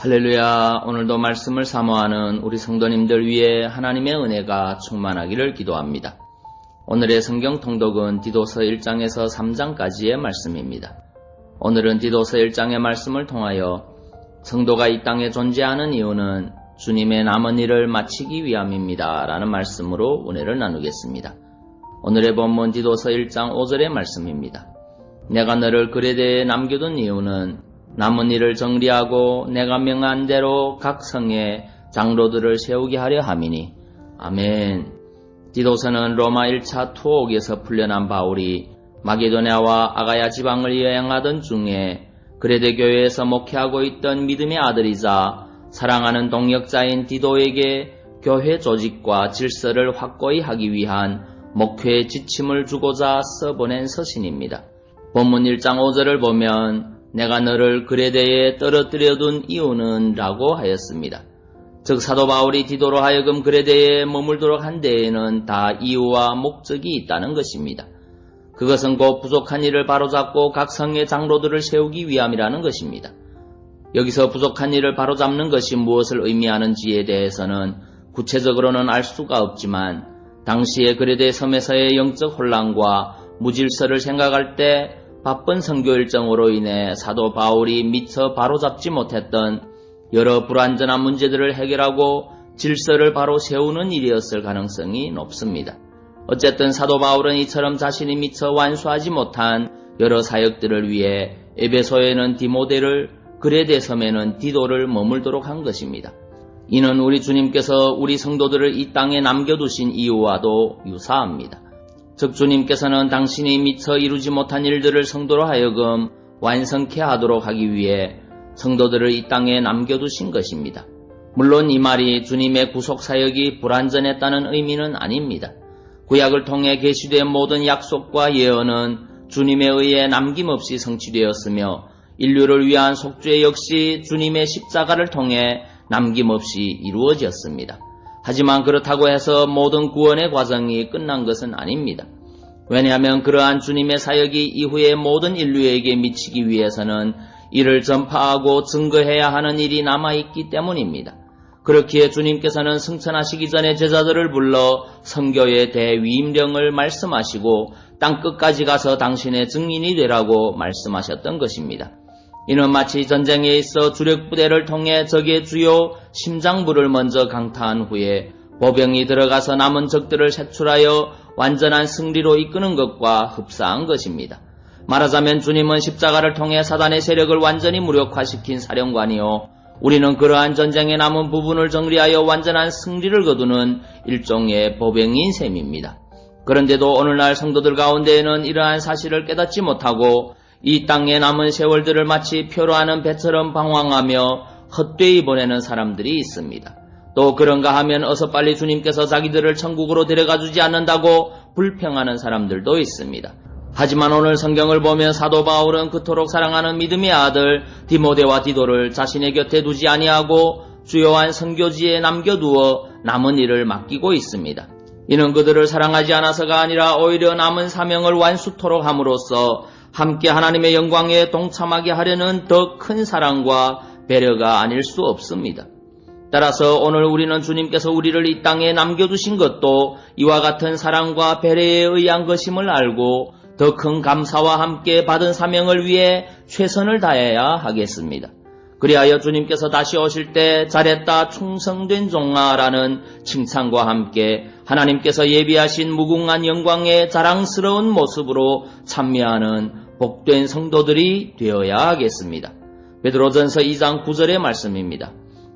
할렐루야. 오늘도 말씀을 사모하는 우리 성도님들 위해 하나님의 은혜가 충만하기를 기도합니다. 오늘의 성경 통독은 디도서 1장에서 3장까지의 말씀입니다. 오늘은 디도서 1장의 말씀을 통하여 성도가 이 땅에 존재하는 이유는 주님의 남은 일을 마치기 위함입니다 라는 말씀으로 은혜를 나누겠습니다. 오늘의 본문 디도서 1장 5절의 말씀입니다. 내가 너를 그레데에 남겨둔 이유는 남은 일을 정리하고 내가 명한 대로 각 성에 장로들을 세우게 하려 함이니. 아멘. 디도서는 로마 1차 투옥에서 풀려난 바울이 마게도냐와 아가야 지방을 여행하던 중에 그레데 교회에서 목회하고 있던 믿음의 아들이자 사랑하는 동역자인 디도에게 교회 조직과 질서를 확고히 하기 위한 목회의 지침을 주고자 써보낸 서신입니다. 본문 1장 5절을 보면 내가 너를 그레데에 떨어뜨려둔 이유는 라고 하였습니다. 즉 사도 바울이 디도로 하여금 그레데에 머물도록 한 데에는 다 이유와 목적이 있다는 것입니다. 그것은 곧 부족한 일을 바로잡고 각 성의 장로들을 세우기 위함이라는 것입니다. 여기서 부족한 일을 바로잡는 것이 무엇을 의미하는지에 대해서는 구체적으로는 알 수가 없지만 당시의 그레데 섬에서의 영적 혼란과 무질서를 생각할 때 바쁜 선교 일정으로 인해 사도 바울이 미처 바로잡지 못했던 여러 불완전한 문제들을 해결하고 질서를 바로 세우는 일이었을 가능성이 높습니다. 어쨌든 사도 바울은 이처럼 자신이 미처 완수하지 못한 여러 사역들을 위해 에베소에는 디모데를, 그레데 섬에는 디도를 머물도록 한 것입니다. 이는 우리 주님께서 우리 성도들을 이 땅에 남겨두신 이유와도 유사합니다. 즉 주님께서는 당신이 미처 이루지 못한 일들을 성도로 하여금 완성케 하도록 하기 위해 성도들을 이 땅에 남겨두신 것입니다. 물론 이 말이 주님의 구속사역이 불완전했다는 의미는 아닙니다. 구약을 통해 계시된 모든 약속과 예언은 주님에 의해 남김없이 성취되었으며 인류를 위한 속죄 역시 주님의 십자가를 통해 남김없이 이루어졌습니다. 하지만 그렇다고 해서 모든 구원의 과정이 끝난 것은 아닙니다. 왜냐하면 그러한 주님의 사역이 이후에 모든 인류에게 미치기 위해서는 이를 전파하고 증거해야 하는 일이 남아있기 때문입니다. 그렇기에 주님께서는 승천하시기 전에 제자들을 불러 선교의 대위임령을 말씀하시고 땅끝까지 가서 당신의 증인이 되라고 말씀하셨던 것입니다. 이는 마치 전쟁에 있어 주력부대를 통해 적의 주요 심장부를 먼저 강타한 후에 보병이 들어가서 남은 적들을 색출하여 완전한 승리로 이끄는 것과 흡사한 것입니다. 말하자면 주님은 십자가를 통해 사단의 세력을 완전히 무력화시킨 사령관이요, 우리는 그러한 전쟁에 남은 부분을 정리하여 완전한 승리를 거두는 일종의 보병인 셈입니다. 그런데도 오늘날 성도들 가운데에는 이러한 사실을 깨닫지 못하고 이 땅에 남은 세월들을 마치 표로하는 배처럼 방황하며 헛되이 보내는 사람들이 있습니다. 또 그런가 하면 어서 빨리 주님께서 자기들을 천국으로 데려가 주지 않는다고 불평하는 사람들도 있습니다. 하지만 오늘 성경을 보면 사도 바울은 그토록 사랑하는 믿음의 아들 디모데와 디도를 자신의 곁에 두지 아니하고 주요한 선교지에 남겨두어 남은 일을 맡기고 있습니다. 이는 그들을 사랑하지 않아서가 아니라 오히려 남은 사명을 완수토록 함으로써 함께 하나님의 영광에 동참하게 하려는 더 큰 사랑과 배려가 아닐 수 없습니다. 따라서 오늘 우리는 주님께서 우리를 이 땅에 남겨두신 것도 이와 같은 사랑과 배려에 의한 것임을 알고 더 큰 감사와 함께 받은 사명을 위해 최선을 다해야 하겠습니다. 그리하여 주님께서 다시 오실 때 잘했다 충성된 종아라는 칭찬과 함께 하나님께서 예비하신 무궁한 영광의 자랑스러운 모습으로 참여하는 복된 성도들이 되어야 하겠습니다. 베드로전서 2장 9절의 말씀입니다.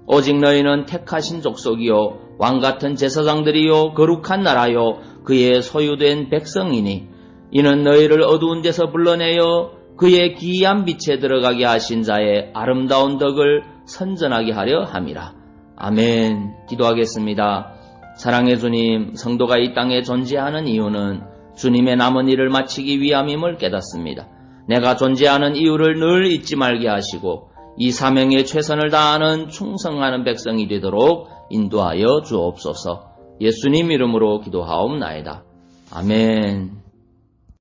오직 너희는 택하신 족속이요 왕같은 제사장들이요 거룩한 나라요 그의 소유된 백성이니 이는 너희를 어두운 데서 불러내어 그의 기이한 빛에 들어가게 하신 자의 아름다운 덕을 선전하게 하려 함이라. 아멘. 기도하겠습니다. 사랑의 주님, 성도가 이 땅에 존재하는 이유는 주님의 남은 일을 마치기 위함임을 깨닫습니다. 내가 존재하는 이유를 늘 잊지 말게 하시고 이 사명에 최선을 다하는 충성하는 백성이 되도록 인도하여 주옵소서. 예수님 이름으로 기도하옵나이다. 아멘.